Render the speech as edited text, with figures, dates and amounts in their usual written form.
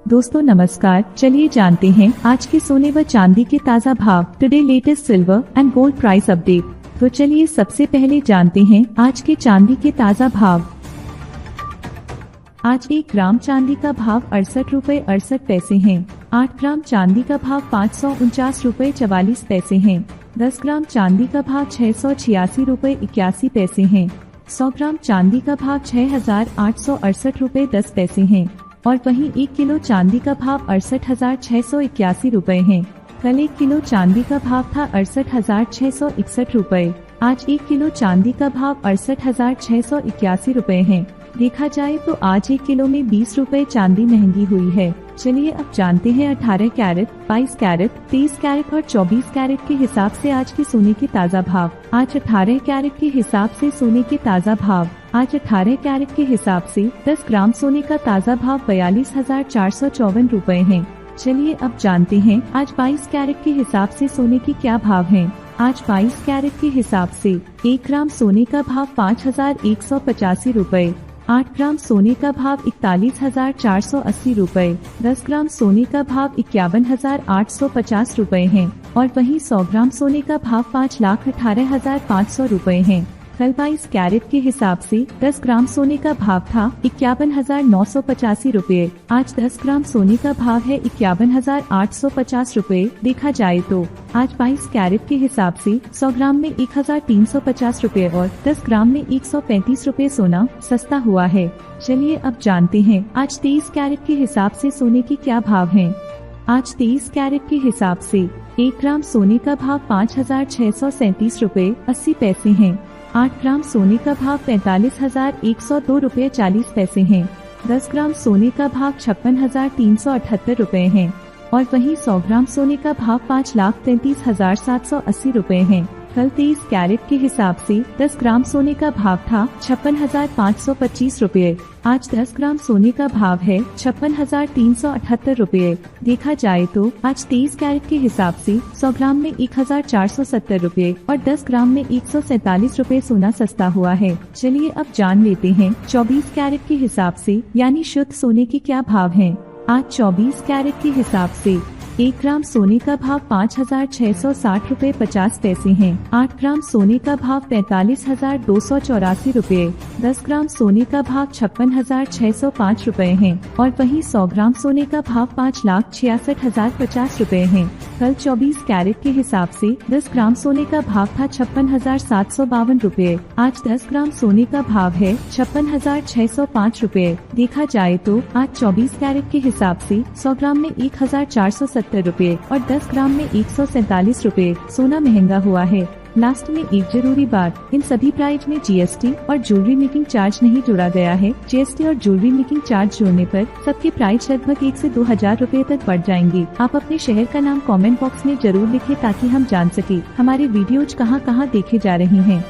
दोस्तों नमस्कार, चलिए जानते हैं आज के सोने व चांदी के ताज़ा भाव। Today latest silver and gold price update. तो चलिए सबसे पहले जानते हैं आज के चांदी के ताज़ा भाव। आज 1 ग्राम चांदी का भाव 68 रुपए 68 पैसे है। 8 ग्राम चांदी का भाव 549 रुपए 44 पैसे है। 10 ग्राम चांदी का भाव 686 रुपए 81 पैसे है। 100 ग्राम चांदी का भाव 6,868 रुपए 10 पैसे है। और वहीं 1 किलो चांदी का भाव 68,681 रुपए है। कल 1 किलो चांदी का भाव था 68,661 रुपए। आज 1 किलो चांदी का भाव 68,681 रुपए है। देखा जाए तो आज 1 किलो में 20 रुपए चांदी महंगी हुई है। चलिए अब जानते हैं 18 कैरेट, 22 कैरेट, 23 कैरेट और 24 कैरेट के हिसाब से आज के सोने के ताज़ा भाव। आज 18 कैरेट के हिसाब से सोने के ताज़ा भाव। आज 18 कैरेट के हिसाब से 10 ग्राम सोने का ताज़ा भाव 42,454 रुपए है। चलिए अब जानते हैं आज 22 कैरेट के हिसाब से सोने के क्या भाव हैं। आज 22 कैरेट के हिसाब से 1 ग्राम सोने का भाव 5,185 रुपए। 8 ग्राम सोने का भाव 41,480 रुपए। 10 ग्राम सोने का भाव 51,850 रुपए है। और वहीं 100 ग्राम सोने का भाव 5,18,500 रुपए है। कल 22 कैरेट के हिसाब से 10 ग्राम सोने का भाव था 51,985 रुपए। आज 10 ग्राम सोने का भाव है 51,850 रुपए। देखा जाए तो आज 22 कैरेट के हिसाब से 100 ग्राम में 1,350 रुपए और 10 ग्राम में 135 रुपए सोना सस्ता हुआ है। चलिए अब जानते हैं आज 23 कैरेट के हिसाब से सोने के क्या भाव हैं। आज 23 कैरेट के हिसाब से 1 ग्राम सोने का भाव 5,637 रुपए 80 पैसे है। 8 ग्राम सोने का भाव 45,102 रुपए 40 पैसे है। 10 ग्राम सोने का भाव 56,378 रुपए है। और वहीं 100 ग्राम सोने का भाव 5,33,780 रुपए है। कल 23 कैरेट के हिसाब से 10 ग्राम सोने का भाव था 56,525 रुपए। आज 10 ग्राम सोने का भाव है 56,378 रुपए। देखा जाए तो आज 23 कैरेट के हिसाब से 100 ग्राम में 1,470 रुपए और 10 ग्राम में 147 रुपए सोना सस्ता हुआ है। चलिए अब जान लेते हैं 24 कैरेट के हिसाब से यानी शुद्ध सोने के क्या भाव हैं। आज 24 कैरेट के हिसाब से 1 ग्राम सोने का भाव 5,660 रुपए 50 पैसे है। 8 ग्राम सोने का भाव 45,284 रुपए। 10 ग्राम सोने का भाव 56,605 रुपए है। और वहीं 100 ग्राम सोने का भाव 5,66,050 रुपए है। कल 24 कैरेट के हिसाब से 10 ग्राम सोने का भाव था 56,752 रुपए। आज 10 ग्राम सोने का भाव है 56,605 रुपए। देखा जाए तो आज 24 कैरेट के हिसाब से 100 ग्राम में 1,470 रुपए और 10 ग्राम में 147 रुपए सोना महंगा हुआ है। लास्ट में एक जरूरी बात, इन सभी प्राइस में जीएसटी और ज्वेलरी मेकिंग चार्ज नहीं जोड़ा गया है। जीएसटी और ज्वेलरी मेकिंग चार्ज जोड़ने पर सबके प्राइस लगभग 1 से 2,000 रुपए तक बढ़ जाएंगे। आप अपने शहर का नाम कमेंट बॉक्स में जरूर लिखें ताकि हम जान सके हमारे वीडियोज कहां देखे जा रही हैं।